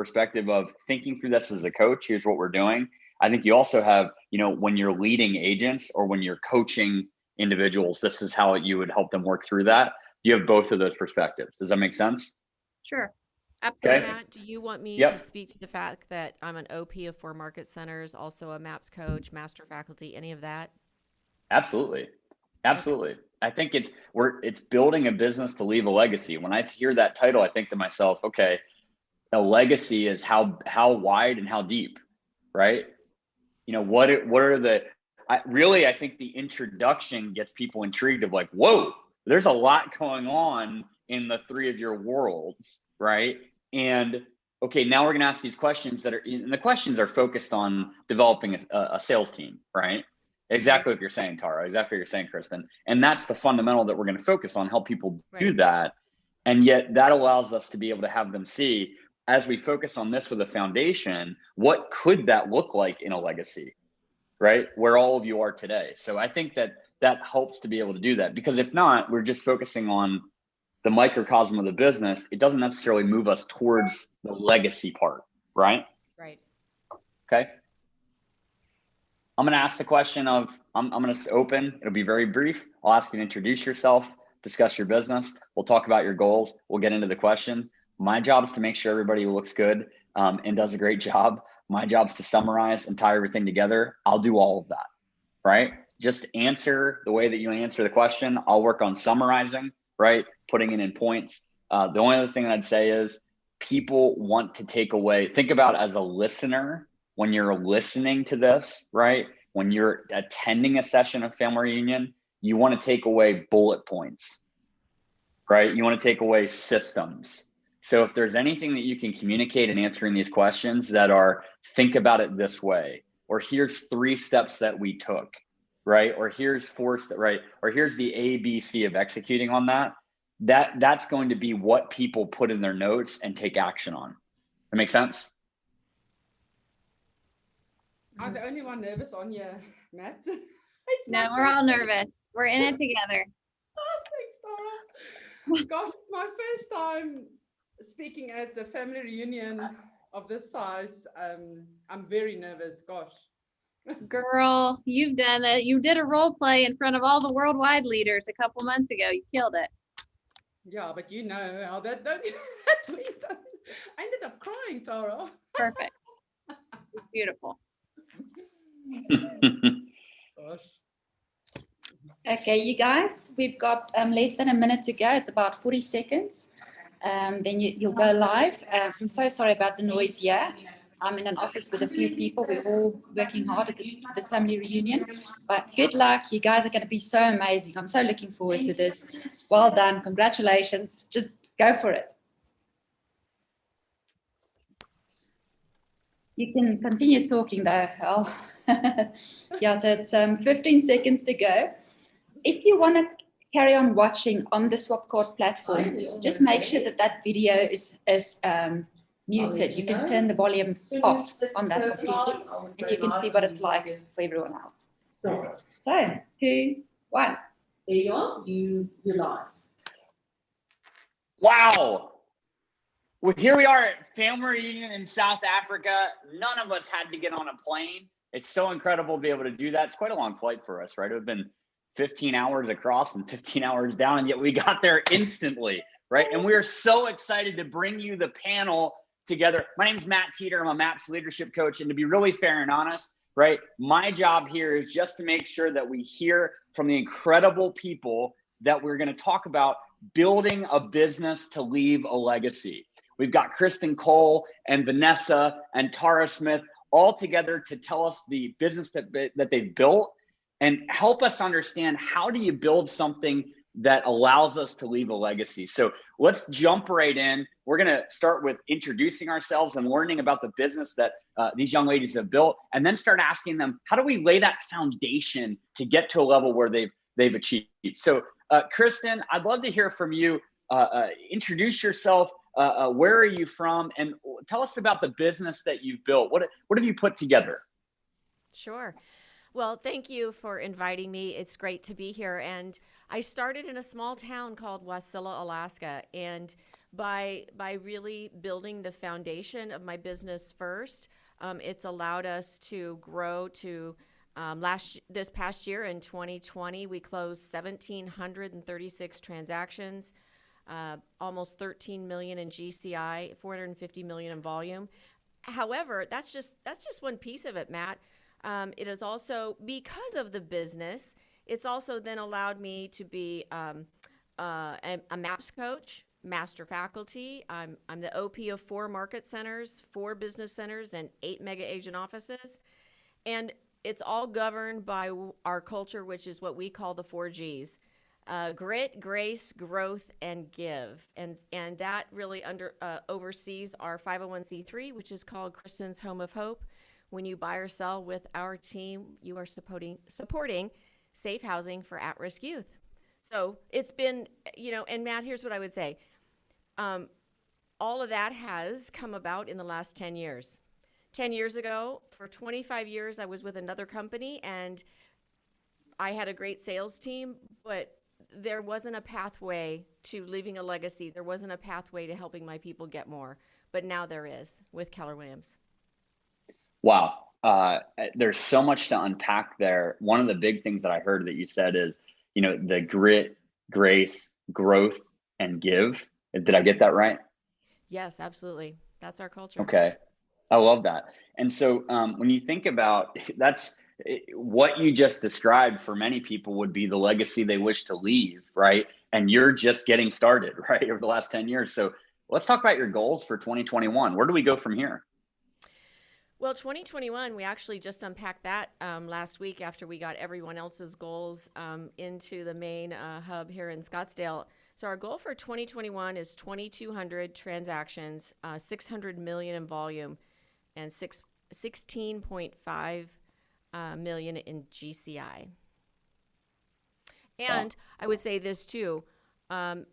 perspective of thinking through this as a coach, here's what we're doing. I think you also have, when you're leading agents or when you're coaching individuals, this is how you would help them work through that. You have both of those perspectives. Does that make sense? Sure. So Absolutely. Matt, do you want me Yep. to speak to the fact that I'm an OP of 4 market centers, also a MAPS coach, master faculty, any of that? Absolutely. Okay. Absolutely. I think it's building a business to leave a legacy. When I hear that title, I think to myself, okay, a legacy is how wide and how deep, right? What are the, I think the introduction gets people intrigued of like, whoa, there's a lot going on in the three of your worlds, right? And okay, now we're going to ask these questions and the questions are focused on developing a sales team, right? Exactly what you're saying, Tara, exactly what you're saying, Kristan. And that's the fundamental that we're going to focus on, help people do that. And yet that allows us to be able to have them see, as we focus on this with a foundation, what could that look like in a legacy, right? Where all of you are today. So I think that helps to be able to do that, because if not, we're just focusing on the microcosm of the business. It doesn't necessarily move us towards the legacy part, right? Right. Okay. I'm going to ask the question of, I'm going to open, it'll be very brief. I'll ask you to introduce yourself, discuss your business. We'll talk about your goals. We'll get into the question. My job is to make sure everybody looks good and does a great job. My job is to summarize and tie everything together. I'll do all of that, right? Just answer the way that you answer the question. I'll work on summarizing, right? Putting it in points. The only other thing that I'd say is people want to take away, think about as a listener, when you're listening to this, right? When you're attending a session of family reunion, you want to take away bullet points, right? You want to take away systems. So if there's anything that you can communicate in answering these questions that are, think about it this way, or here's 3 steps that we took, right? Or here's 4 steps, right? Or here's the ABC of executing on that's going to be what people put in their notes and take action on. That make sense? I'm the only one nervous on you, Matt. No, we're all nervous. We're in it together. Thanks, Tara. Gosh, it's my first time speaking at a family reunion of this size. I'm very nervous. Gosh. Girl, you've done that. You did a role play in front of all the worldwide leaders a couple months ago. You killed it. Yeah, but you know how that went. I ended up crying, Tara. Perfect. It's beautiful. Gosh. Okay, you guys, we've got less than a minute to go. It's about 40 seconds. Then you'll go live. I'm so sorry about the noise here. I'm in an office with a few people. We're all working hard at this family reunion. But good luck. You guys are going to be so amazing. I'm so looking forward to this. Well done. Congratulations. Just go for it. You can continue talking though, Hal. Yeah, so it's 15 seconds to go. If you want to carry on watching on the Swapcard platform, just make sure that video is muted. You can turn the volume off on that completely, and you can see what it's like for everyone else. So, 2, 1. There you are. You're live. Wow. Well, here we are at family reunion in South Africa. None of us had to get on a plane. It's so incredible to be able to do that. It's quite a long flight for us, right? It would have been 15 hours across and 15 hours down, and yet we got there instantly, right? And we are so excited to bring you the panel together. My name is Matt Teter. I'm a MAPS leadership coach. And to be really fair and honest, right, my job here is just to make sure that we hear from the incredible people that we're going to talk about building a business to leave a legacy. We've got Kristan Cole and Vanessa and Tara Smith all together to tell us the business that they've built and help us understand, how do you build something that allows us to leave a legacy? So let's jump right in. We're going to start with introducing ourselves and learning about the business that these young ladies have built, and then start asking them, how do we lay that foundation to get to a level where they've achieved? So Kristan, I'd love to hear from you. Introduce yourself. Where are you from? And tell us about the business that you've built. What have you put together? Sure. Well, thank you for inviting me. It's great to be here. And I started in a small town called Wasilla, Alaska. And by really building the foundation of my business first. It's allowed us to grow to this past year in 2020, we closed 1,736 transactions, almost 13 million in GCI, 450 million in volume. However, that's just one piece of it, Matt. It is also, because of the business, it's also then allowed me to be a MAPS coach, master faculty. I'm the OP of 4 market centers, 4 business centers, and 8 mega agent offices. And it's all governed by our culture, which is what we call the 4 Gs. Grit, grace, growth, and give. And that really oversees our 501c3, which is called Kristan's Home of Hope. When you buy or sell with our team, you are supporting safe housing for at-risk youth. So it's been, and Matt, here's what I would say. All of that has come about in the last 10 years. 10 years ago, for 25 years, I was with another company and I had a great sales team, but there wasn't a pathway to leaving a legacy. There wasn't a pathway to helping my people get more, but now there is with Keller Williams. Wow. There's so much to unpack there. One of the big things that I heard that you said is, the grit, grace, growth, and give. Did I get that right? Yes, absolutely. That's our culture. Okay. I love that. And so when you think about that's what you just described, for many people would be the legacy they wish to leave, right? And you're just getting started, right, over the last 10 years. So let's talk about your goals for 2021. Where do we go from here? Well, 2021, we actually just unpacked that last week after we got everyone else's goals into the main hub here in Scottsdale. So our goal for 2021 is 2,200 transactions, 600 million in volume, and 16.5 million in GCI. And I would say this too.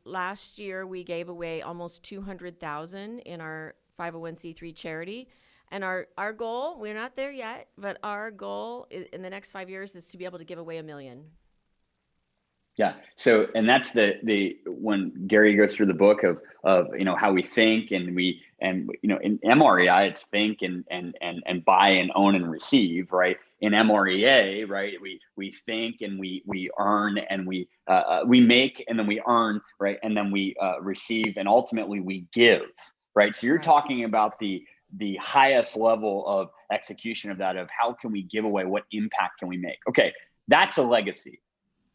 Last year, we gave away almost 200,000 in our 501c3 charity. And our goal, we're not there yet, but our goal in the next 5 years is to be able to give away 1 million. Yeah. So, and that's when Gary goes through the book of how we think in MREI, it's think and buy and own and receive, right? In MREA, right? We think and we earn and we make and then we earn, right? And then we receive and ultimately we give, right? So you're talking about the highest level of execution of that, of how can we give away, what impact can we make? Okay. That's a legacy.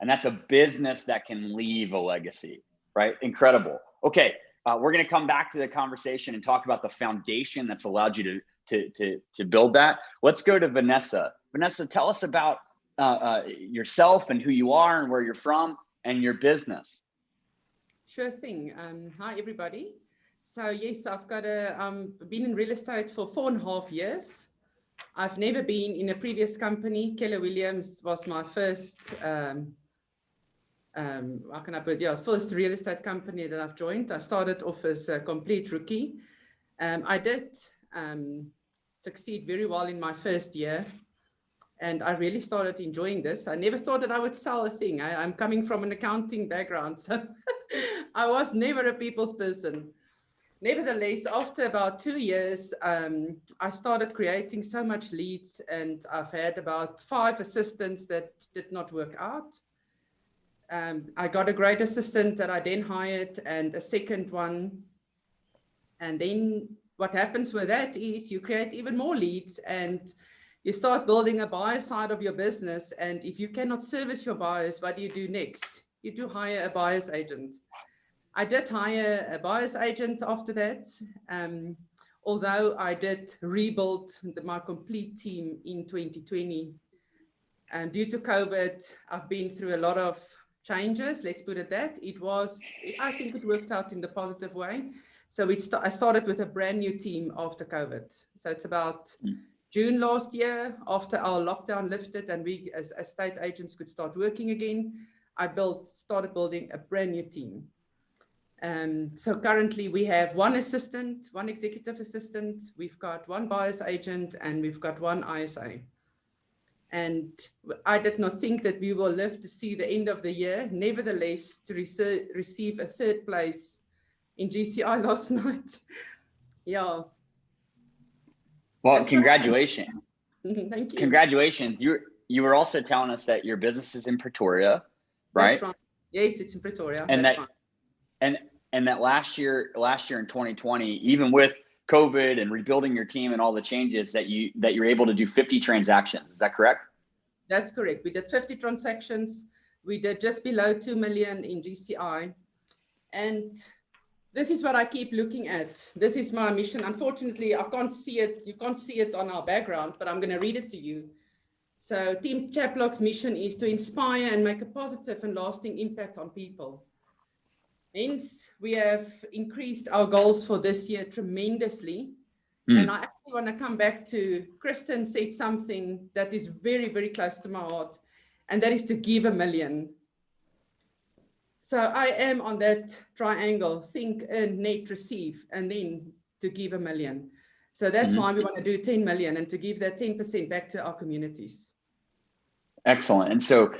And that's a business that can leave a legacy, right? Incredible. Okay, we're going to come back to the conversation and talk about the foundation that's allowed you to build that. Let's go to Vanessa. Vanessa, tell us about yourself and who you are and where you're from and your business. Sure thing. Hi, everybody. So yes, I've got been in real estate for 4.5 years. I've never been in a previous company. Keller Williams was my first first real estate company that I've joined. I started off as a complete rookie. I did succeed very well in my first year, and I really started enjoying this. I never thought that I would sell a thing. I'm coming from an accounting background, so I was never a people's person. Nevertheless, after about 2 years, I started creating so much leads, and I've had about 5 assistants that did not work out. I got a great assistant that I then hired and a second one. And then what happens with that is you create even more leads and you start building a buyer side of your business. And if you cannot service your buyers, what do you do next? You do hire a buyer's agent. I did hire a buyer's agent after that, although I did rebuild my complete team in 2020. And due to COVID, I've been through a lot of changes, let's put it that. I think it worked out in the positive way. So I started with a brand new team after COVID. So it's about June last year, after our lockdown lifted and we as estate agents could start working again, I started building a brand new team. So currently we have 1 assistant, 1 executive assistant, we've got 1 buyer's agent, and we've got 1 ISA. And I did not think that we will live to see the end of the year. Nevertheless, to receive a 3rd place in GCI last night. Yeah. Well, That's congratulations. Thank you. Congratulations. You were also telling us that your business is in Pretoria, right? That's right. Yes, it's in Pretoria. And That's that right. and that last year in 2020, even with COVID and rebuilding your team and all the changes, that you're able to do 50 transactions. Is that correct? That's correct. We did 50 transactions. We did just below 2 million in GCI. And this is what I keep looking at. This is my mission. Unfortunately, I can't see it. You can't see it on our background, but I'm going to read it to you. So Team Chaplog's mission is to inspire and make a positive and lasting impact on people. Hence, we have increased our goals for this year tremendously. And I actually want to come back to Kristan said something that is very, very close to my heart, and that is to give $1 million. So I am on that triangle, think, earn, net, receive, and then to give $1 million. So that's why we want to do 10 million and to give that 10% back to our communities. Excellent. And so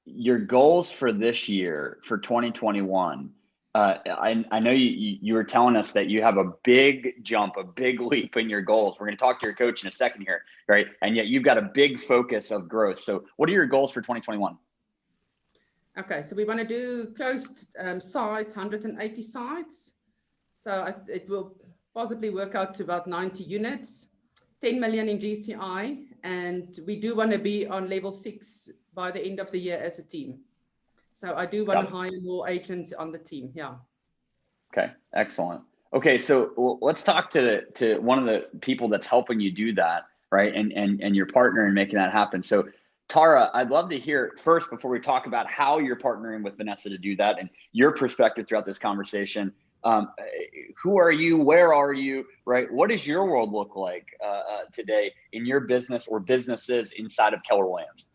your goals for this year, for 2021, I know you were telling us that you have a big jump, a big leap in your goals. We're going to talk to your coach in a second here, right? And yet you've got a big focus of growth. So what are your goals for 2021? Okay, so we want to do closed sites, 180 sites. So it will possibly work out to about 90 units, 10 million in GCI, and we do want to be on level 6 by the end of the year as a team. So I do want to hire more agents on the team. Yeah. Okay, excellent. Okay, so let's talk to one of the people that's helping you do that, right? And your partner in making that happen. So Tara, I'd love to hear first, before we talk about how you're partnering with Vanessa to do that and your perspective throughout this conversation. Who are you? Where are you? Right? What does your world look like today in your business or businesses inside of Keller Williams?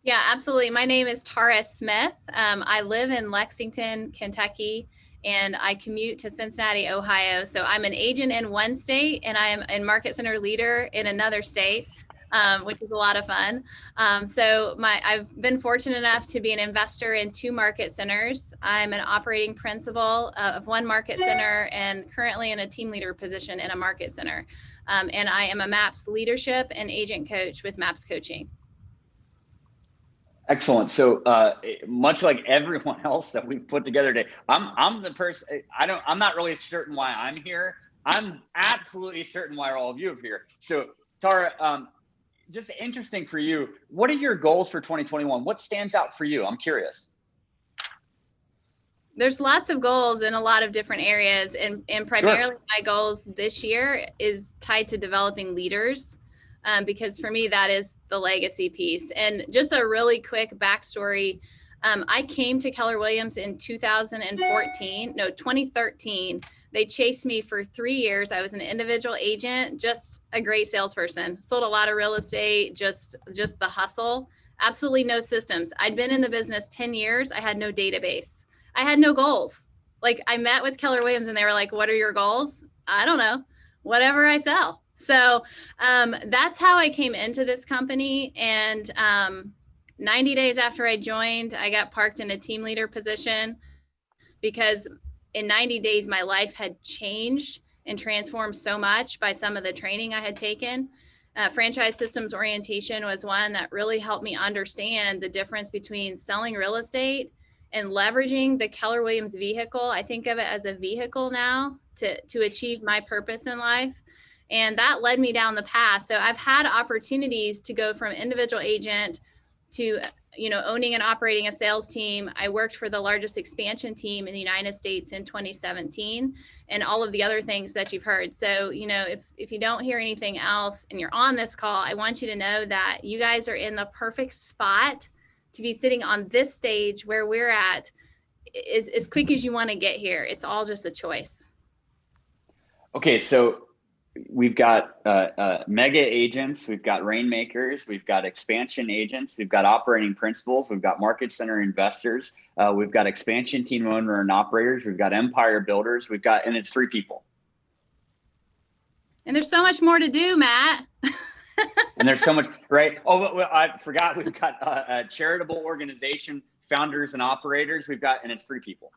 Yeah, absolutely. My name is Tara Smith. I live in Lexington, Kentucky, and I commute to Cincinnati, Ohio. So I'm an agent in one state and I am a market center leader in another state, which is a lot of fun. I've been fortunate enough to be an investor in 2 market centers. I'm an operating principal of 1 market center and currently in a team leader position in a market center. And I am a MAPS leadership and agent coach with MAPS Coaching. Excellent. So much like everyone else that we've put together today, I'm the person, I'm not really certain why I'm here. I'm absolutely certain why all of you are here. So Tara, just interesting for you. What are your goals for 2021? What stands out for you? I'm curious. There's lots of goals in a lot of different areas, and primarily my goals this year is tied to developing leaders. Because for me, that is the legacy piece. And just a really quick backstory. I came to Keller Williams in 2013. They chased me for 3 years. I was an individual agent, just a great salesperson, sold a lot of real estate, just the hustle, absolutely no systems. I'd been in the business 10 years. I had no database. I had no goals. Like, I met with Keller Williams and they were like, what are your goals? I don't know, whatever I sell. So that's how I came into this company. And 90 days after I joined, I got parked in a team leader position because in 90 days, my life had changed and transformed so much by some of the training I had taken. Franchise systems orientation was one that really helped me understand the difference between selling real estate and leveraging the Keller Williams vehicle. I think of it as a vehicle now to achieve my purpose in life. And that led me down the path. So I've had opportunities to go from individual agent to, owning and operating a sales team. I worked for the largest expansion team in the United States in 2017 and all of the other things that you've heard. So, if you don't hear anything else and you're on this call, I want you to know that you guys are in the perfect spot to be sitting on this stage where we're at as quick as you want to get here. It's all just a choice. Okay, so we've got mega agents, we've got rainmakers, we've got expansion agents, we've got operating principals, we've got market center investors, we've got expansion team owner and operators, we've got empire builders, and it's 3 people. And there's so much more to do, Matt. And there's so much, right? Oh, I forgot, we've got a charitable organization, founders and operators, and it's 3 people.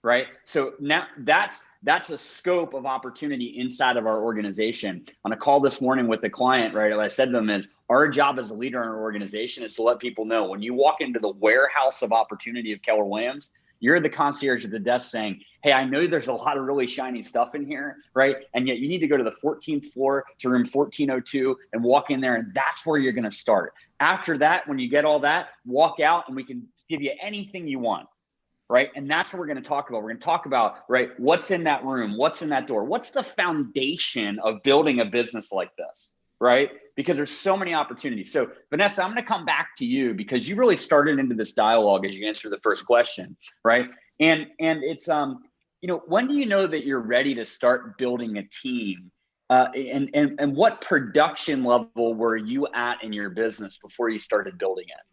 right? So now that's a scope of opportunity inside of our organization. On a call this morning with a client, right, what I said to them is, our job as a leader in our organization is to let people know when you walk into the warehouse of opportunity of Keller Williams, you're the concierge at the desk saying, hey, I know there's a lot of really shiny stuff in here, right? And yet you need to go to the 14th floor to room 1402 and walk in there, and that's where you're going to start. After that, when you get all that, walk out and we can give you anything you want, right? And that's what we're going to talk about. We're going to talk about, right, what's in that room, what's in that door, what's the foundation of building a business like this, right? Because there's so many opportunities. So Vanessa, I'm going to come back to you because you really started into this dialogue as you answer the first question, right? And it's, you know, when do you know that you're ready to start building a team? And what production level were you at in your business before you started building it?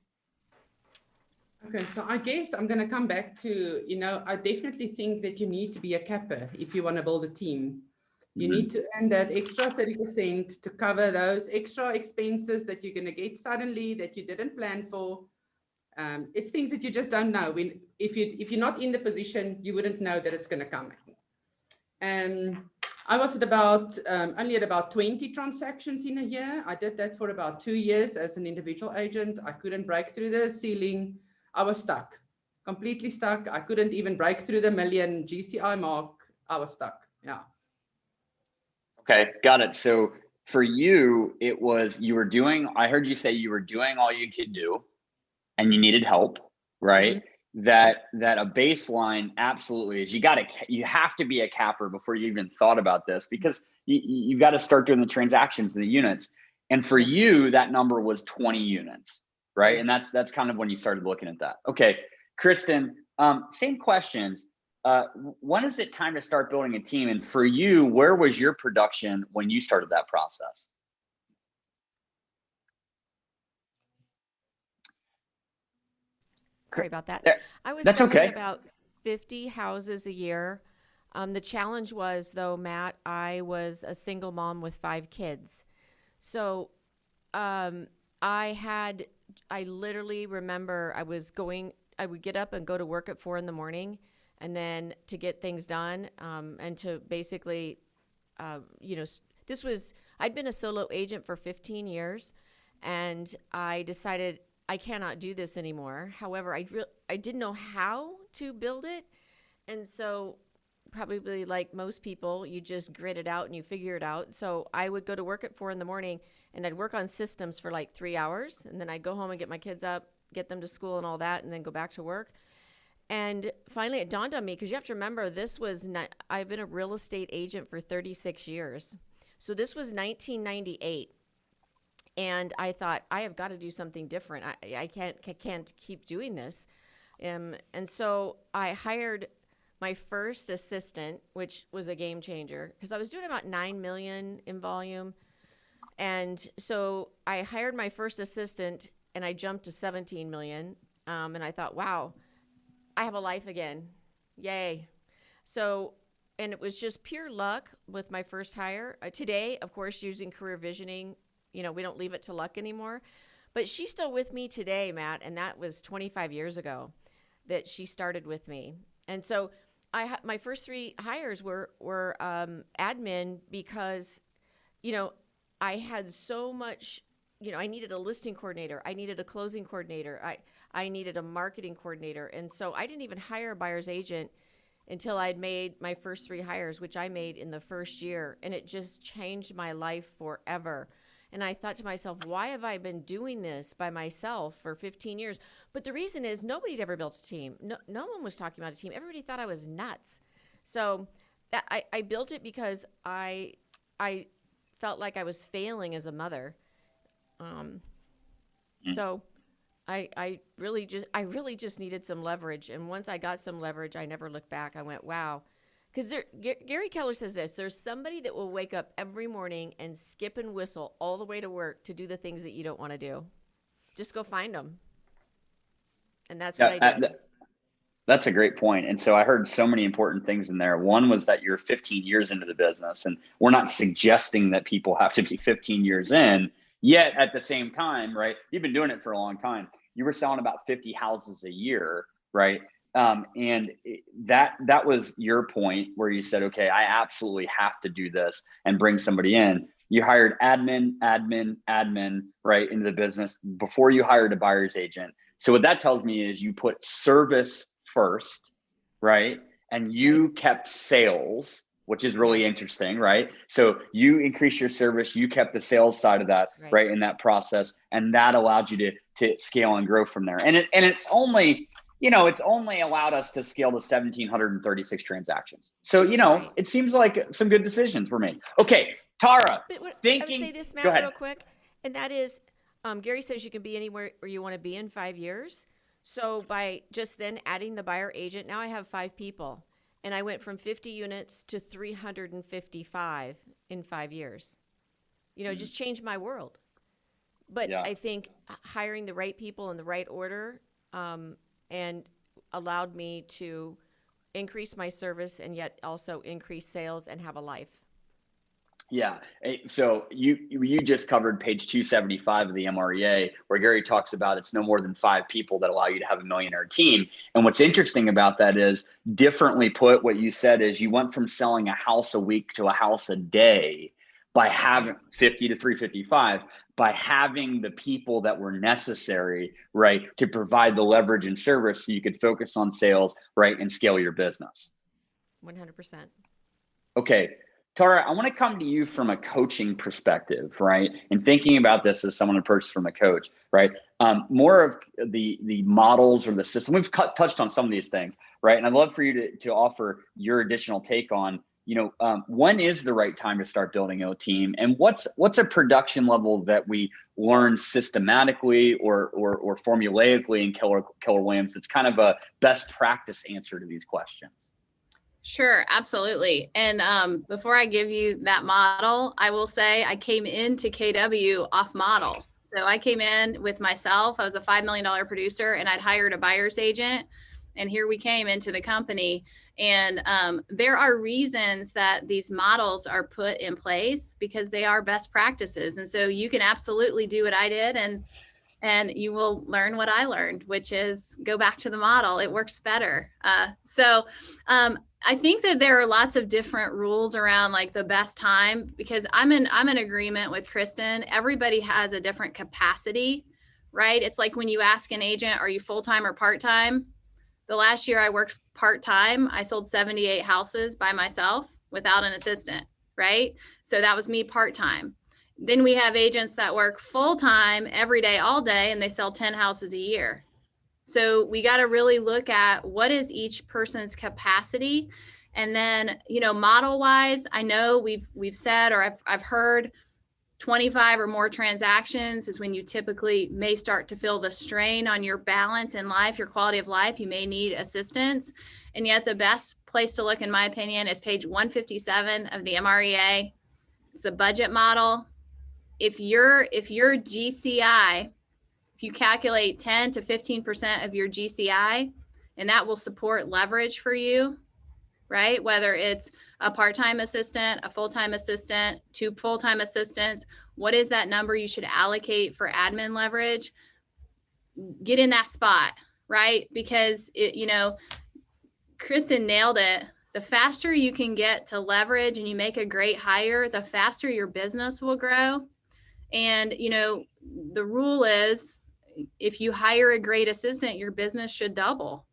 Okay, so I guess I'm going to come back to, you know, I definitely think that you need to be a capper if you want to build a team. You need to earn that extra 30% to cover those extra expenses that you're going to get suddenly that you didn't plan for. It's things that you just don't know. If you're not in the position, you wouldn't know that it's going to come. And I was at about only at about 20 transactions in a year. I did that for about 2 years as an individual agent. I couldn't break through the ceiling. I was stuck, completely stuck. I couldn't even break through the million GCI mark. I was stuck. Yeah. Okay, got it. So for you, it was, I heard you say you were doing all you could do and you needed help, right? Mm-hmm. That a baseline absolutely is you have to be a capper before you even thought about this, because you've got to start doing the transactions, the units. And for you, that number was 20 units, right? And that's kind of when you started looking at that. Okay, Kristan, same questions. When is it time to start building a team? And for you, where was your production when you started that process? Sorry about that. I was That's selling okay. about 50 houses a year. The challenge was, though, Matt, I was a single mom with 5 kids. So I literally remember I would get up and go to work at 4 in the morning. And then to get things done, and to basically, you know, I'd been a solo agent for 15 years, and I decided I cannot do this anymore. However, I didn't know how to build it. And so probably like most people, you just grit it out and you figure it out. So I would go to work at 4 in the morning and I'd work on systems for like 3 hours. And then I'd go home and get my kids up, get them to school and all that, and then go back to work. And finally, it dawned on me, because you have to remember, I've been a real estate agent for 36 years. So this was 1998. And I thought, I have got to do something different. I can't keep doing this. And so I hired my first assistant, which was a game changer, because I was doing about 9 million in volume. And so I hired my first assistant and I jumped to 17 million. And I thought, wow, I have a life again. Yay. So, and it was just pure luck with my first hire. Today, of course, using career visioning, you know, we don't leave it to luck anymore. But she's still with me today, Matt, and that was 25 years ago that she started with me. And so my first 3 hires were admin, because, you know, I had so much, you know, I needed a listing coordinator. I needed a closing coordinator. I needed a marketing coordinator. And so I didn't even hire a buyer's agent until I'd made my first 3 hires, which I made in the first year. And it just changed my life forever. And I thought to myself, why have I been doing this by myself for 15 years? But the reason is nobody had ever built a team. No one was talking about a team. Everybody thought I was nuts. So I built it because I felt like I was failing as a mother. So I really just needed some leverage. And once I got some leverage, I never looked back. I went, wow. Because Gary Keller says this: there's somebody that will wake up every morning and skip and whistle all the way to work to do the things that you don't want to do. Just go find them. And that's what I did. That's a great point. And so I heard so many important things in there. One was that you're 15 years into the business, and we're not suggesting that people have to be 15 years in, yet at the same time, right? You've been doing it for a long time. You were selling about 50 houses a year, right? That was your point where you said, okay, I absolutely have to do this and bring somebody in. You hired admin, right, into the business before you hired a buyer's agent. So what that tells me is you put service first, right? And you kept sales, which is really interesting, right? So you increased your service, you kept the sales side of that, right, in that process, and that allowed you to scale and grow from there. And it's only, it's only allowed us to scale to 1,736 transactions. So, it seems like some good decisions were made. Okay, Tara, I would say this, Matt, real quick, and that is, Gary says you can be anywhere where you want to be in 5 years. So by just then adding the buyer agent, now I have 5 people, and I went from 50 units to 355 in 5 years. It just changed my world. But I think hiring the right people in the right order and allowed me to increase my service and yet also increase sales and have a life. Yeah. So you just covered page 275 of the MREA, where Gary talks about it's no more than 5 people that allow you to have a millionaire team. And what's interesting about that is, differently put, what you said is you went from selling a house a week to a house a day by having 50 to 355, by having the people that were necessary, right, to provide the leverage and service so you could focus on sales, right, and scale your business. 100%. Okay. Tara, I want to come to you from a coaching perspective, right? And thinking about this as someone approached from a coach, right? More of the models or the system. We've touched on some of these things, right? And I'd love for you to offer your additional take on, when is the right time to start building a team, and what's a production level that we learn systematically or formulaically in Keller Williams? It's kind of a best practice answer to these questions. Sure, absolutely. And before I give you that model, I will say I came into KW off model. So I came in with myself. I was a $5 million producer, and I'd hired a buyer's agent. And here we came into the company. And there are reasons that these models are put in place because they are best practices. And so you can absolutely do what I did, and you will learn what I learned, which is go back to the model. It works better. I think that there are lots of different rules around like the best time, because I'm in agreement with Kristan. Everybody has a different capacity, right? It's like when you ask an agent, are you full-time or part-time? The last year I worked part-time, I sold 78 houses by myself without an assistant, right? So that was me part-time. Then we have agents that work full-time every day, all day, and they sell 10 houses a year. So we got to really look at what is each person's capacity. And then, model wise, I know we've said, or I've heard 25 or more transactions is when you typically may start to feel the strain on your balance in life, your quality of life. You may need assistance. And yet the best place to look, in my opinion, is page 157 of the MREA. It's the budget model. If your GCI, if you calculate 10 to 15% of your GCI, and that will support leverage for you, right? Whether it's a part-time assistant, a full-time assistant, 2 full-time assistants, what is that number you should allocate for admin leverage? Get in that spot, right? Because Kristan nailed it. The faster you can get to leverage and you make a great hire, the faster your business will grow. And, the rule is, if you hire a great assistant, your business should double.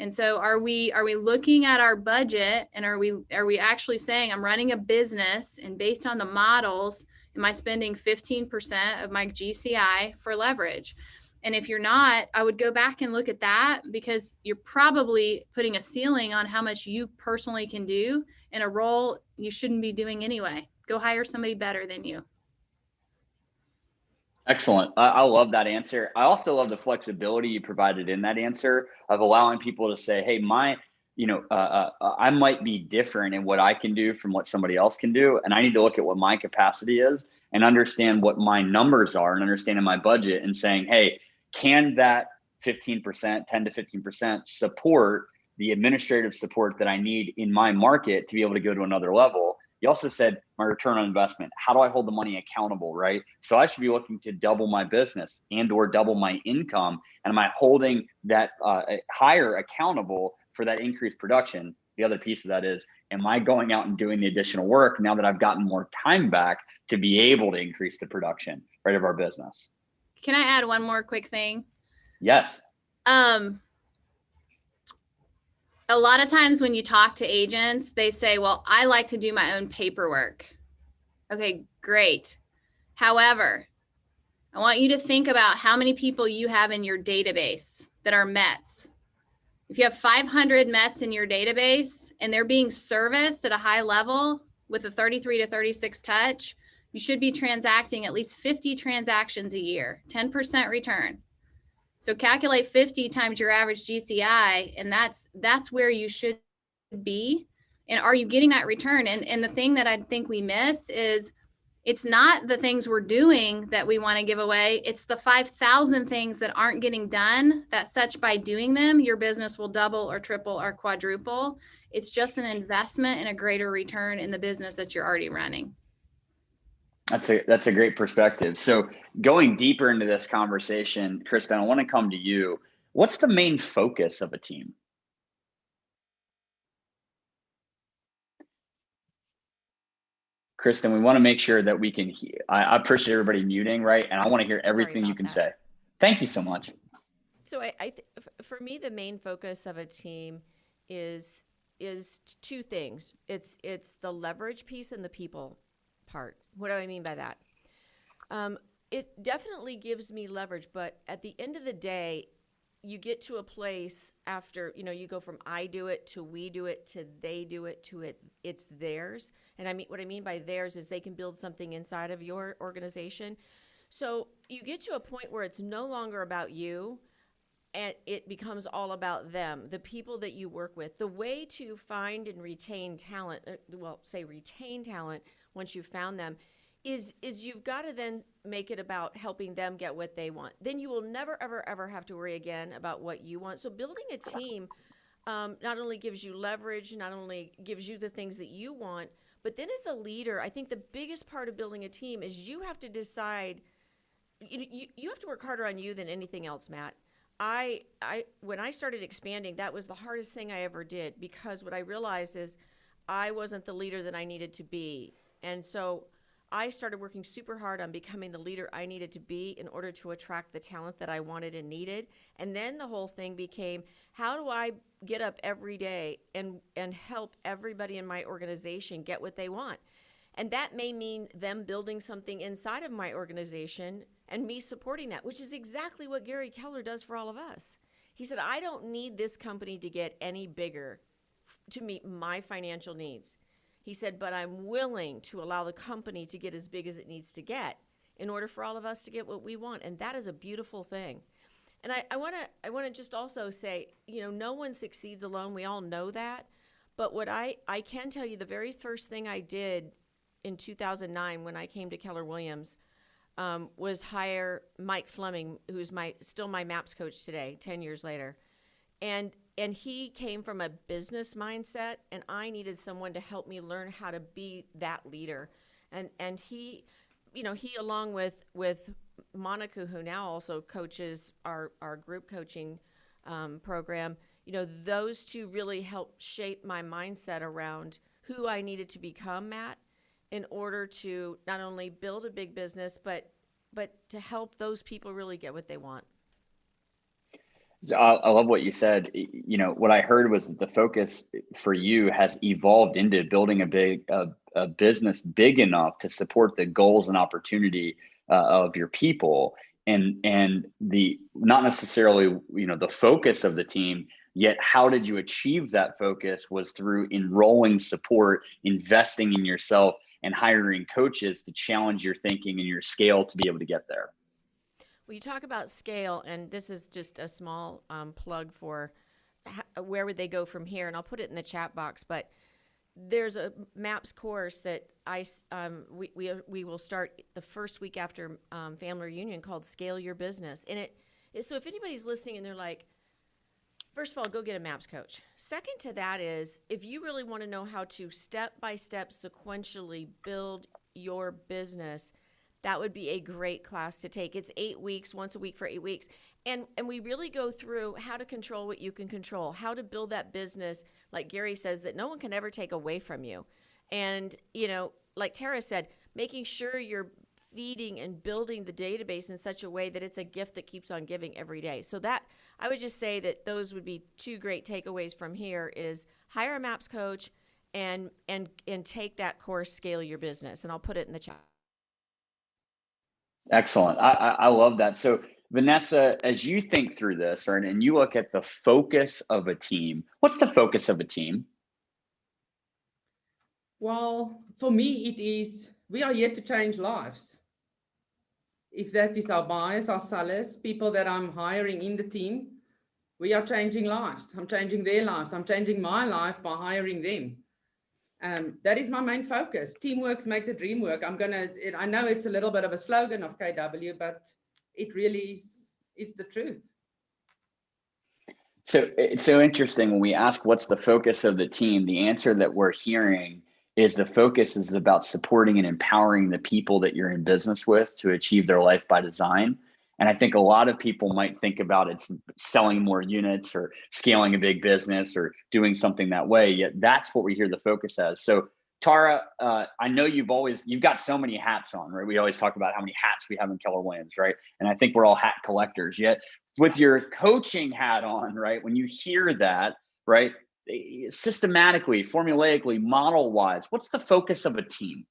And so are we looking at our budget, and are we actually saying, I'm running a business, and based on the models, am I spending 15% of my GCI for leverage? And if you're not, I would go back and look at that, because you're probably putting a ceiling on how much you personally can do in a role you shouldn't be doing anyway. Go hire somebody better than you. Excellent. I love that answer. I also love the flexibility you provided in that answer of allowing people to say, hey, I might be different in what I can do from what somebody else can do. And I need to look at what my capacity is and understand what my numbers are and understanding my budget and saying, hey, can that 15%, 10 to 15% support the administrative support that I need in my market to be able to go to another level? You also said my return on investment. How do I hold the money accountable, right? So I should be looking to double my business and or double my income. And am I holding that higher accountable for that increased production? The other piece of that is, am I going out and doing the additional work now that I've gotten more time back to be able to increase the production, right, of our business? Can I add one more quick thing? Yes. A lot of times when you talk to agents, they say, well, I like to do my own paperwork. Okay, great. However, I want you to think about how many people you have in your database that are Mets. If you have 500 Mets in your database and they're being serviced at a high level with a 33 to 36 touch, you should be transacting at least 50 transactions a year, 10% return. So calculate 50 times your average GCI, and that's where you should be. And are you getting that return? And the thing that I think we miss is it's not the things we're doing that we want to give away. It's the 5,000 things that aren't getting done, that such by doing them, your business will double or triple or quadruple. It's just an investment and a greater return in the business that you're already running. That's a great perspective. So going deeper into this conversation, Kristan, I want to come to you. What's the main focus of a team? Kristan, we want to make sure that we can hear. I appreciate everybody muting, right? And I want to hear everything you can say. Thank you so much. So for me, the main focus of a team is two things. It's the leverage piece and the people part. What do I mean by that? It definitely gives me leverage, but at the end of the day, you get to a place after, you go from I do it to we do it to they do it to it's theirs. And what I mean by theirs is they can build something inside of your organization. So you get to a point where it's no longer about you and it becomes all about them, the people that you work with. The way to find and retain talent, retain talent once you've found them, is you've got to then make it about helping them get what they want. Then you will never, ever, ever have to worry again about what you want. So building a team not only gives you leverage, not only gives you the things that you want, but then as a leader, I think the biggest part of building a team is you have to decide, you have to work harder on you than anything else, Matt. When I started expanding, that was the hardest thing I ever did, because what I realized is I wasn't the leader that I needed to be. And so I started working super hard on becoming the leader I needed to be in order to attract the talent that I wanted and needed. And then the whole thing became, how do I get up every day and help everybody in my organization get what they want? And that may mean them building something inside of my organization and me supporting that, which is exactly what Gary Keller does for all of us. He said, I don't need this company to get any bigger to meet my financial needs. He said, but I'm willing to allow the company to get as big as it needs to get in order for all of us to get what we want. And that is a beautiful thing. And I want to just also say, no one succeeds alone. We all know that. But what I can tell you, the very first thing I did in 2009 when I came to Keller Williams was hire Mike Fleming, who's still my MAPS coach today, 10 years later. And he came from a business mindset, and I needed someone to help me learn how to be that leader. And he along with Monica, who now also coaches our group coaching program, those two really helped shape my mindset around who I needed to become, Matt, in order to not only build a big business, but to help those people really get what they want. I love what you said. What I heard was that the focus for you has evolved into building a business big enough to support the goals and opportunity of your people, and the not necessarily the focus of the team. Yet, how did you achieve that focus was through enrolling support, investing in yourself, and hiring coaches to challenge your thinking and your scale to be able to get there. Well, you talk about scale, and this is just a small plug for where would they go from here, and I'll put it in the chat box. But there's a MAPS course that we will start the first week after family reunion called Scale Your Business, and so if anybody's listening and they're like, First of all, go get a MAPS coach. Second to that is, if you really want to know how to step-by-step sequentially build your business, that would be a great class to take. It's 8 weeks, once a week for 8 weeks. And we really go through how to control what you can control, how to build that business, like Gary says, that no one can ever take away from you. And, you know, like Tara said, making sure you're feeding and building the database in such a way that it's a gift that keeps on giving every day. So that, I would just say that those would be 2 great takeaways from here is hire a MAPS coach and take that course, Scale Your Business. And I'll put it in the chat. Excellent. I love that. So Vanessa, as you think through this, right, and you look at the focus of a team, what's the focus of a team? Well, for me, it is, we are here to change lives. If that is our buyers, our sellers, people that I'm hiring in the team, we are changing lives. I'm changing their lives. I'm changing my life by hiring them. That is my main focus. Teamworks make the dream work. I know it's a little bit of a slogan of KW, but it really is, it's the truth. So it's so interesting when we ask what's the focus of the team, the answer that we're hearing is the focus is about supporting and empowering the people that you're in business with to achieve their life by design. And I think a lot of people might think about it's selling more units or scaling a big business or doing something that way, yet that's what we hear the focus as. So Tara, I know you've got so many hats on, right? We always talk about how many hats we have in Keller Williams, right? And I think we're all hat collectors, yet with your coaching hat on, right? When you hear that, right? Systematically, formulaically, model-wise, what's the focus of a team?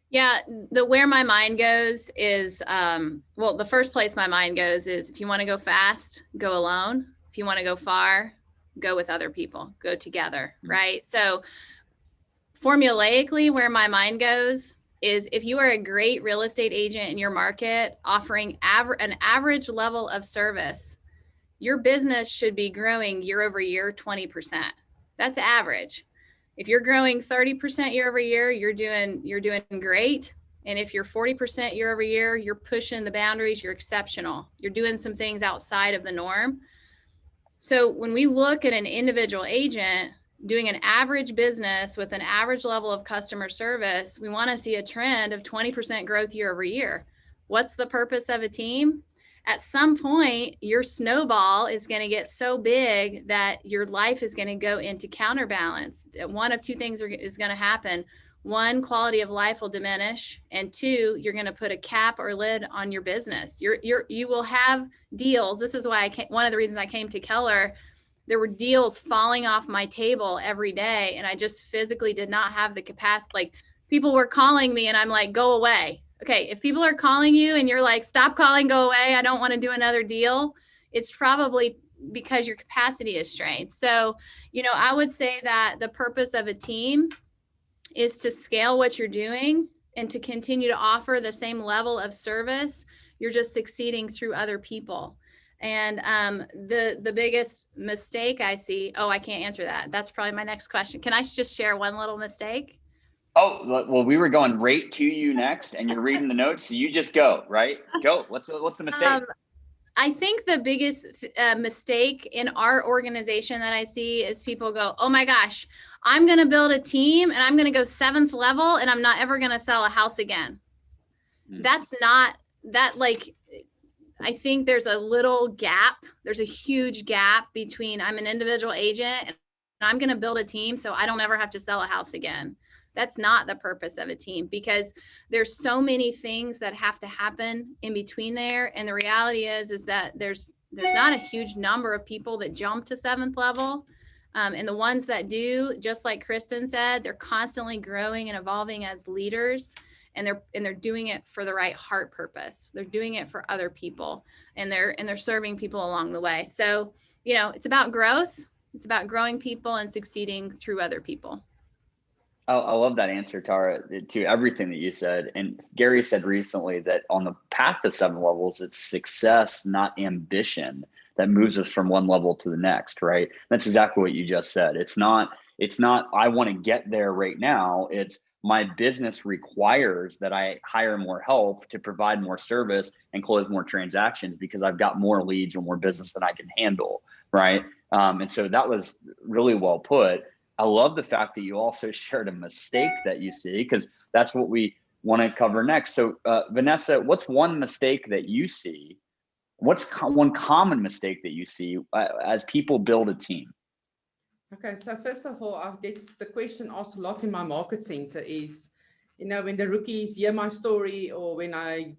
Yeah, where my mind goes is, well, the first place my mind goes is if you want to go fast, go alone. If you want to go far, go with other people, go together, right? So formulaically, where my mind goes is if you are a great real estate agent in your market offering an average level of service, your business should be growing year over year 20%. That's average. If you're growing 30% year over year, you're doing great. And if you're 40% year over year, you're pushing the boundaries, you're exceptional. You're doing some things outside of the norm. So when we look at an individual agent doing an average business with an average level of customer service, we want to see a trend of 20% growth year over year. What's the purpose of a team? At some point, your snowball is going to get so big that your life is going to go into counterbalance. One of 2 things is going to happen. 1, quality of life will diminish. And 2, you're going to put a cap or lid on your business. You will have deals. This is why one of the reasons I came to Keller, there were deals falling off my table every day. And I just physically did not have the capacity. Like, people were calling me and I'm like, go away. Okay, if people are calling you and you're like, stop calling, go away, I don't want to do another deal, it's probably because your capacity is strained. So, I would say that the purpose of a team is to scale what you're doing and to continue to offer the same level of service. You're just succeeding through other people. And the biggest mistake I see, I can't answer that. That's probably my next question. Can I just share one little mistake? Oh, well, we were going right to you next and you're reading the notes. So you just go, right? Go. What's the mistake? I think the biggest mistake in our organization that I see is people go, oh my gosh, I'm going to build a team and I'm going to go 7th level and I'm not ever going to sell a house again. That's not that, like, I think there's a little gap. There's a huge gap between I'm an individual agent and I'm going to build a team so I don't ever have to sell a house again. That's not the purpose of a team, because there's so many things that have to happen in between there. And the reality is that there's not a huge number of people that jump to 7th level. And the ones that do, just like Kristan said, they're constantly growing and evolving as leaders, and they're doing it for the right heart purpose. They're doing it for other people, and they're serving people along the way. So, it's about growth. It's about growing people and succeeding through other people. I love that answer, Tara, to everything that you said. And Gary said recently that on the path to 7 levels, it's success, not ambition, that moves us from one level to the next, right? That's exactly what you just said. It's not I want to get there right now. It's my business requires that I hire more help to provide more service and close more transactions because I've got more leads or more business than I can handle, right? And so that was really well put. I love the fact that you also shared a mistake that you see, because that's what we want to cover next. So Vanessa, what's one mistake that you see? What's one common mistake that you see as people build a team? Okay, so first of all, I get the question asked a lot in my market center is, when the rookies hear my story, or when I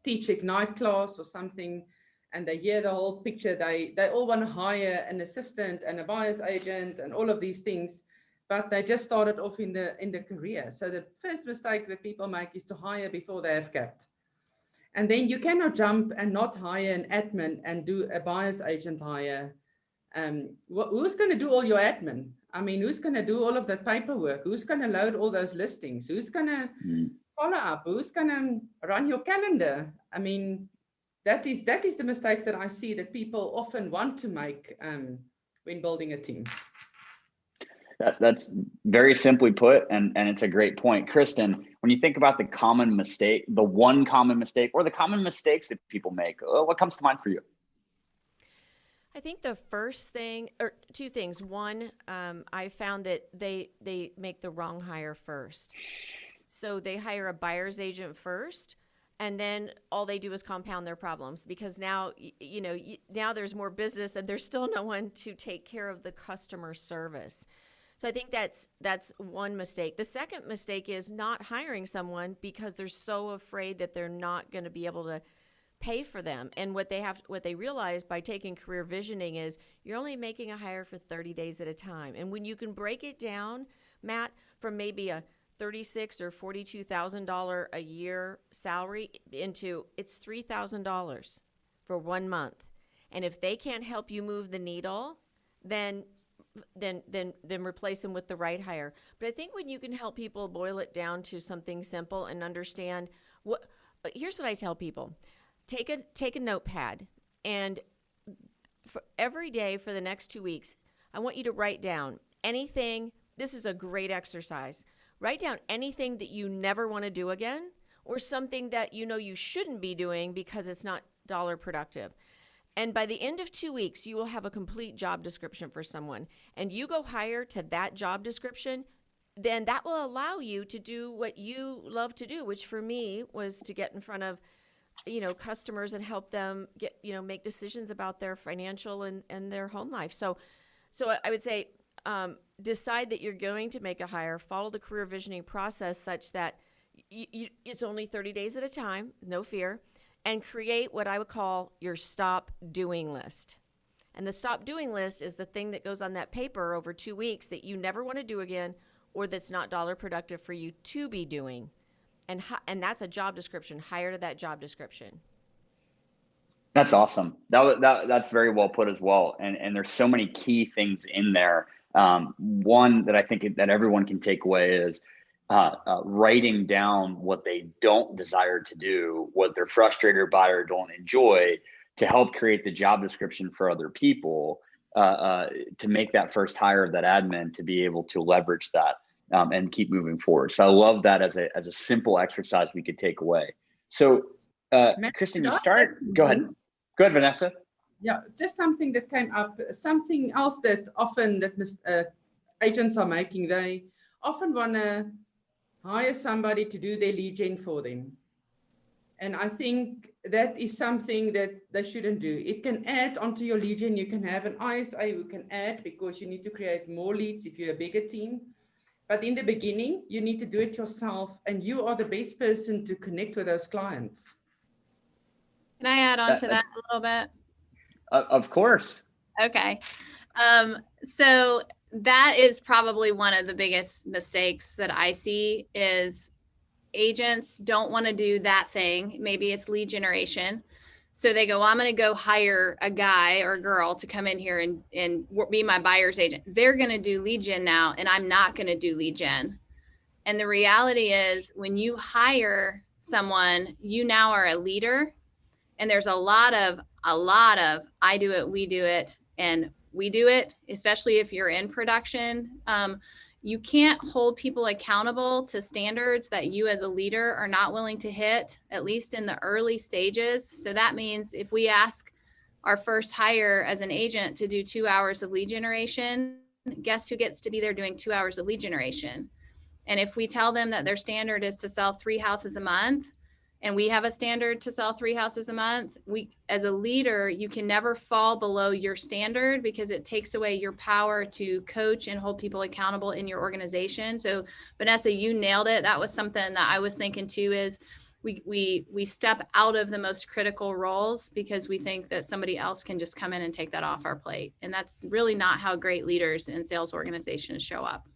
teach Ignite class or something, and they hear the whole picture, they all want to hire an assistant and a buyer's agent and all of these things, but they just started off in the career. So the first mistake that people make is to hire before they have capped. And then you cannot jump and not hire an admin and do a buyer's agent hire. Who's going to do all your admin? I mean, who's going to do all of that paperwork? Who's going to load all those listings? Who's going to follow up? Who's going to run your calendar? I mean, that is the mistakes that I see that people often want to make when building a team. That's very simply put, and it's a great point. Kristan, when you think about the common mistake, the one common mistake, or the common mistakes that people make, what comes to mind for you? I think the first thing, or two things. One, I found that they make the wrong hire first. So they hire a buyer's agent first, and then all they do is compound their problems, because now, now there's more business and there's still no one to take care of the customer service. So I think that's one mistake. The second mistake is not hiring someone because they're so afraid that they're not going to be able to pay for them. And what they realize by taking career visioning is you're only making a hire for 30 days at a time. And when you can break it down, Matt, from maybe a $36,000 or $42,000 a year salary into it's $3,000 for 1 month. And if they can't help you move the needle, then replace them with the right hire. But I think when you can help people boil it down to something simple and understand here's what I tell people. Take a notepad, and for every day for the next 2 weeks, I want you to write down anything. This is a great exercise. Write down anything that you never want to do again, or something that you shouldn't be doing because it's not dollar productive. And by the end of 2 weeks, you will have a complete job description for someone, and you go hire to that job description. Then that will allow you to do what you love to do, which for me was to get in front of customers and help them get, make decisions about their financial and their home life. So I would say, decide that you're going to make a hire, follow the career visioning process such that it's only 30 days at a time, no fear, and create what I would call your stop doing list. And the stop doing list is the thing that goes on that paper over 2 weeks that you never want to do again, or that's not dollar productive for you to be doing. And that's a job description. Hire to that job description. That's awesome. That's very well put as well. And there's so many key things in there. One that I think that everyone can take away is writing down what they don't desire to do, what they're frustrated by or don't enjoy, to help create the job description for other people, to make that first hire of that admin to be able to leverage that. And keep moving forward. So I love that as a simple exercise we could take away. So Kristan, you start. Go ahead. Go ahead, Vanessa. Yeah, just something that came up. Something else that often agents are making. They often want to hire somebody to do their lead gen for them. And I think that is something that they shouldn't do. It can add onto your lead gen. You can have an ISA who can add because you need to create more leads if you're a bigger team. But in the beginning, you need to do it yourself, and you are the best person to connect with those clients. Can I add on to that a little bit? Of course. Okay. So that is probably one of the biggest mistakes that I see is agents don't want to do that thing. Maybe it's lead generation. So they go, well, I'm going to go hire a guy or a girl to come in here and be my buyer's agent. They're going to do lead gen now, and I'm not going to do lead gen. And the reality is when you hire someone, you now are a leader. And there's a lot of I do it, we do it, and we do it, especially if you're in production. you can't hold people accountable to standards that you as a leader are not willing to hit, at least in the early stages. So that means if we ask our first hire as an agent to do 2 hours of lead generation, guess who gets to be there doing 2 hours of lead generation? And if we tell them that their standard is to sell 3 houses a month, and we have a standard to sell 3 houses a month, we, as a leader, you can never fall below your standard because it takes away your power to coach and hold people accountable in your organization. So Vanessa, you nailed it. That was something that I was thinking too, is we step out of the most critical roles because we think that somebody else can just come in and take that off our plate. And that's really not how great leaders in sales organizations show up.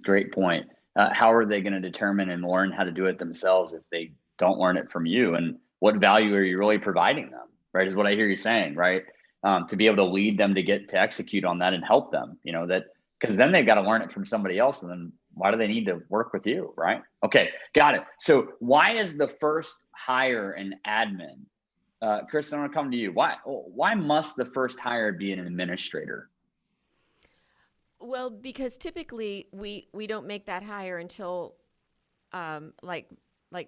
Great point. How are they going to determine and learn how to do it themselves if they don't learn it from you? And what value are you really providing them, right? Is what I hear you saying, right? To be able to lead them to execute on that and help them, you know, that, because then they've got to learn it from somebody else. And then why do they need to work with you, right? Okay, got it. So why is the first hire an admin? Kristan, I want to come to you. Why must the first hire be an administrator? Well, because typically we don't make that hire until, like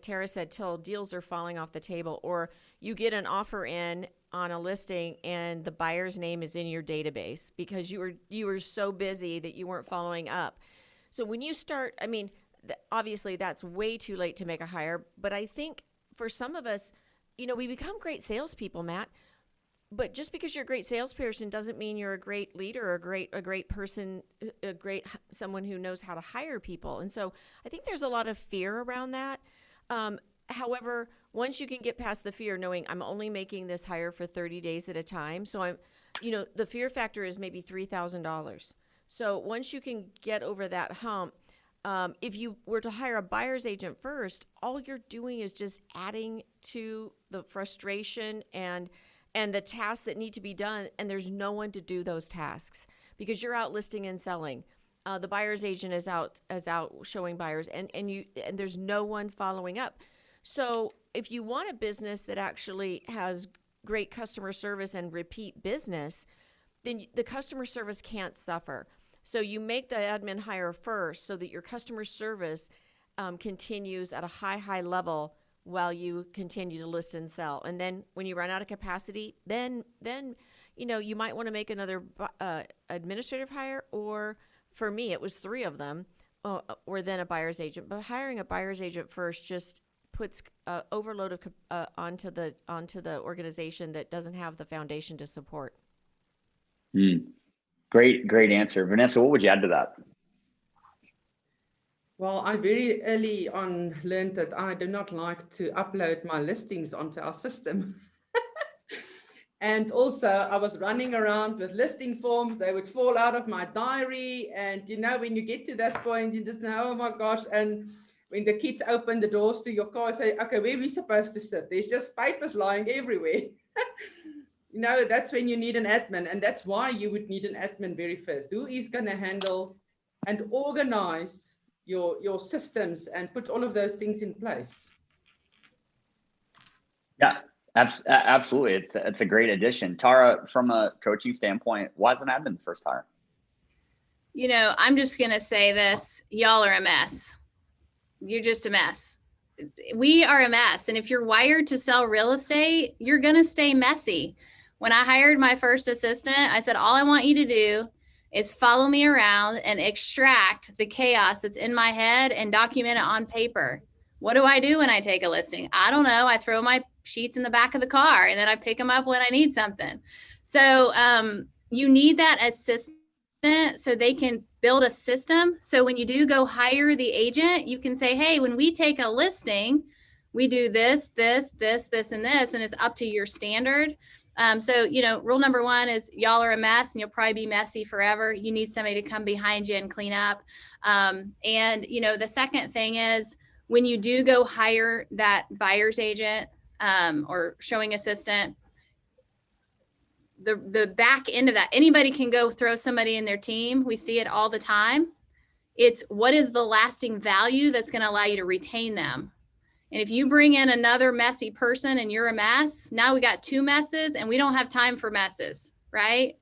Tara said, till deals are falling off the table, or you get an offer in on a listing and the buyer's name is in your database because you were so busy that you weren't following up. So when you start, I mean, obviously that's way too late to make a hire. But I think for some of us, you know, we become great salespeople, Matt. But just because you're a great salesperson doesn't mean you're a great leader, or a great person, someone who knows how to hire people. And so I think there's a lot of fear around that. However, once you can get past the fear, knowing I'm only making this hire for 30 days at a time, so the fear factor is maybe $3,000. So once you can get over that hump, if you were to hire a buyer's agent first, all you're doing is just adding to the frustration and the tasks that need to be done, and there's no one to do those tasks because you're out listing and selling. The buyer's agent is out showing buyers, and there's no one following up. So if you want a business that actually has great customer service and repeat business, then the customer service can't suffer. So you make the admin hire first so that your customer service continues at a high level while you continue to list and sell. And then when you run out of capacity, then you might want to make another administrative hire, or for me, it was 3 of them, or then a buyer's agent. But hiring a buyer's agent first just puts overload of onto the organization that doesn't have the foundation to support. Great answer. Vanessa, what would you add to that? Well, I very early on learned that I do not like to upload my listings onto our system. And also I was running around with listing forms. They would fall out of my diary. And, when you get to that point, you just know, oh my gosh. And when the kids open the doors to your car, say, okay, where are we supposed to sit? There's just papers lying everywhere. That's when you need an admin. And that's why you would need an admin very first. Who is going to handle and organize your systems and put all of those things in place? Yeah, absolutely. It's a great addition. Tara, from a coaching standpoint, why is an admin the first hire? I'm just going to say this. Y'all are a mess. You're just a mess. We are a mess. And if you're wired to sell real estate, you're going to stay messy. When I hired my first assistant, I said, all I want you to do is follow me around and extract the chaos that's in my head and document it on paper. What do I do when I take a listing? I don't know. I throw my sheets in the back of the car and then I pick them up when I need something. So you need that assistant so they can build a system. So when you do go hire the agent, you can say, hey, when we take a listing, we do this, and this, and it's up to your standard. So, rule number 1 is y'all are a mess and you'll probably be messy forever. You need somebody to come behind you and clean up. And the second thing is when you do go hire that buyer's agent or showing assistant, the back end of that, anybody can go throw somebody in their team. We see it all the time. It's what is the lasting value that's going to allow you to retain them. And if you bring in another messy person and you're a mess, now we got 2 messes and we don't have time for messes, right?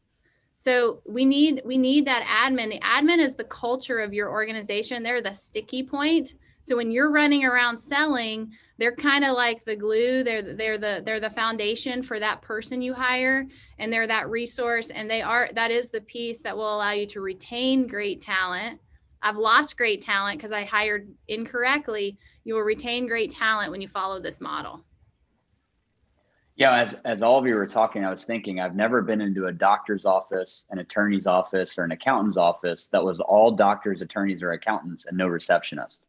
So we need that admin. The admin is the culture of your organization. They're the sticky point. So when you're running around selling, they're kind of like the glue. They're the foundation for that person you hire, and they're that resource. And that is the piece that will allow you to retain great talent. I've lost great talent because I hired incorrectly. You will retain great talent when you follow this model. Yeah, as all of you were talking, I was thinking I've never been into a doctor's office, an attorney's office, or an accountant's office that was all doctors, attorneys, or accountants and no receptionist.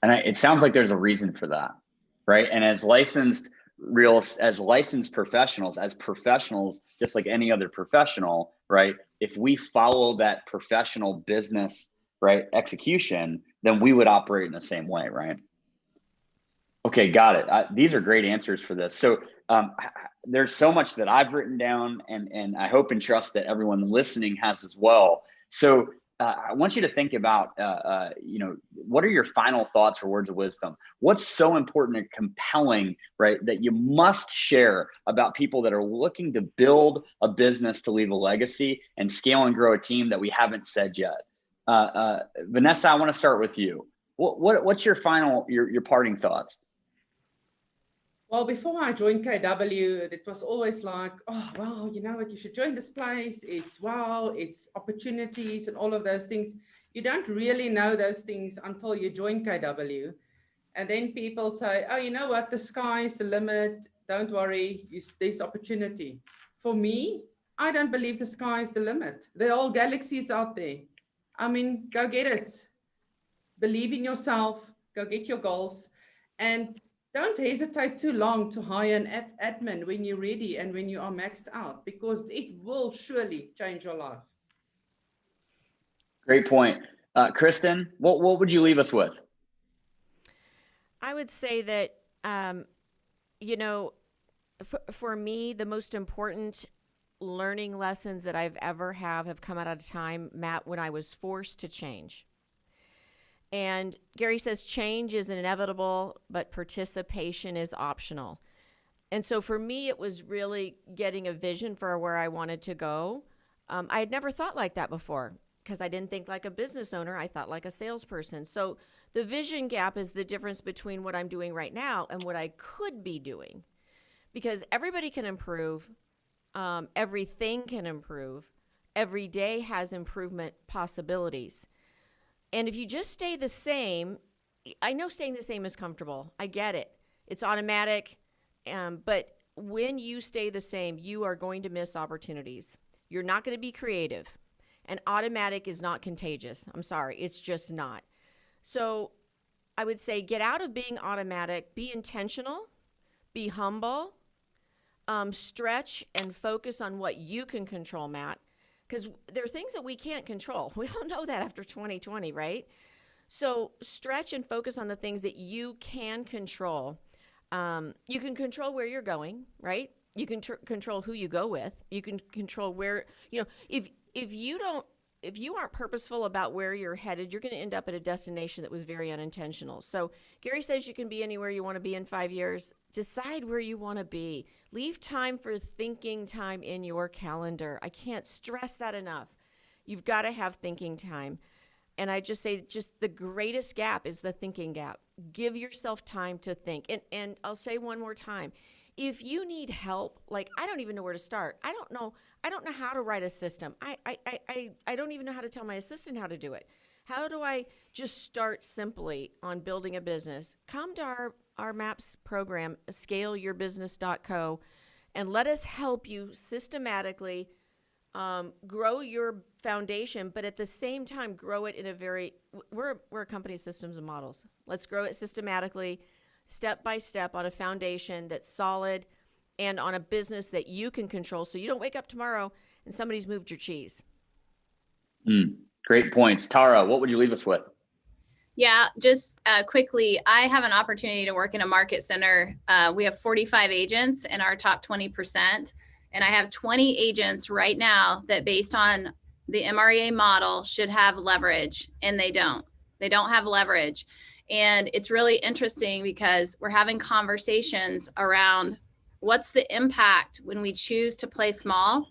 And it sounds like there's a reason for that, right? And as licensed professionals, just like any other professional, right? If we follow that professional business, right, execution, then we would operate in the same way, right? Okay, got it. These are great answers for this. So there's so much that I've written down, and I hope and trust that everyone listening has as well. So I want you to think about, what are your final thoughts or words of wisdom? What's so important and compelling, right, that you must share about people that are looking to build a business to leave a legacy and scale and grow a team that we haven't said yet? Vanessa, I want to start with you. What's your parting thoughts? Well, before I joined KW, it was always like, oh, well, you know what, you should join this place. It's opportunities and all of those things. You don't really know those things until you join KW. And then people say, oh, you know what, the sky's the limit. Don't worry, there's opportunity. For me, I don't believe the sky is the limit. There are all galaxies out there. I mean, go get it. Believe in yourself, go get your goals. And don't hesitate too long to hire an admin when you're ready and when you are maxed out, because it will surely change your life. Great point. Kristan, what would you leave us with? I would say that, for me, the most important learning lessons that I've ever have come out of time, Matt, when I was forced to change. And Gary says change is inevitable, but participation is optional. And so for me, it was really getting a vision for where I wanted to go. I had never thought like that before because I didn't think like a business owner. I thought like a salesperson. So the vision gap is the difference between what I'm doing right now and what I could be doing, because everybody can improve. Everything can improve. Every day has improvement possibilities. And if you just stay the same, I know staying the same is comfortable. I get it. It's automatic. But when you stay the same, you are going to miss opportunities. You're not going to be creative. And automatic is not contagious. I'm sorry. It's just not. So I would say get out of being automatic. Be intentional. Be humble. Stretch and focus on what you can control, Matt. Because there are things that we can't control. We all know that after 2020, right? So stretch and focus on the things that you can control. You can control where you're going, right? You can control who you go with. You can control where, if you aren't purposeful about where you're headed, you're going to end up at a destination that was very unintentional. So Gary says you can be anywhere you want to be in 5 years. Decide where you want to be. Leave time for thinking time in your calendar. I can't stress that enough. You've got to have thinking time. And I just say the greatest gap is the thinking gap. Give yourself time to think. And I'll say one more time. If you need help, like I don't even know where to start. I don't know how to write a system. I don't even know how to tell my assistant how to do it. How do I just start simply on building a business? Come to our MAPS program, scaleyourbusiness.co, and let us help you systematically grow your foundation, but at the same time, grow it in we're a company of systems and models. Let's grow it systematically, step by step on a foundation that's solid and on a business that you can control, so you don't wake up tomorrow and somebody's moved your cheese. Great points. Tara, what would you leave us with? Yeah, just quickly, I have an opportunity to work in a market center. We have 45 agents in our top 20%. And I have 20 agents right now that, based on the MREA model, should have leverage, and they don't. They don't have leverage. And it's really interesting because we're having conversations around what's the impact when we choose to play small.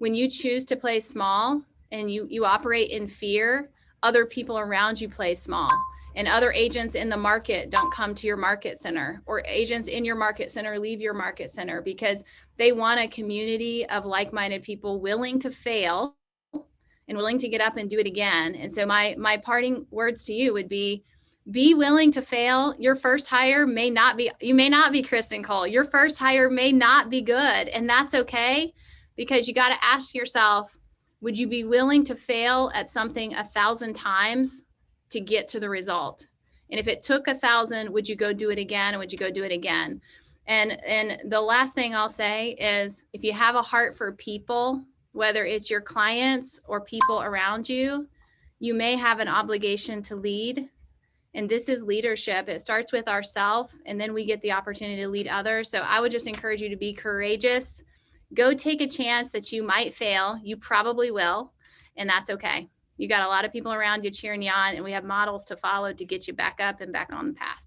when you choose to play small and you operate in fear, other people around you play small, and other agents in the market don't come to your market center, or agents in your market center leave your market center, because they want a community of like-minded people willing to fail and willing to get up and do it again. And so my parting words to you would be willing to fail. Your first hire may not be Kristan Cole. Your first hire may not be good, and that's okay, because you got to ask yourself, would you be willing to fail at something 1,000 times to get to the result? And if it took 1,000, would you go do it again? And would you go do it again? And the last thing I'll say is, if you have a heart for people, whether it's your clients or people around you, you may have an obligation to lead. And this is leadership. It starts with ourselves, and then we get the opportunity to lead others. So I would just encourage you to be courageous. Go take a chance that you might fail. You probably will, and that's okay. You got a lot of people around you cheering you on, and we have models to follow to get you back up and back on the path.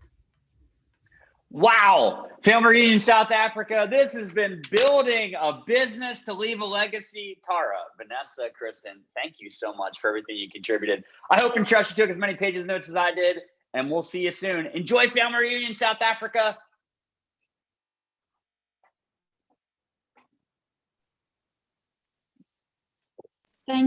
Wow. Family reunion, South Africa. This has been building a business to leave a legacy. Tara, Vanessa, Kristan, thank you so much for everything you contributed. I hope and trust you took as many pages of notes as I did, and we'll see you soon. Enjoy family reunion, South Africa. Thank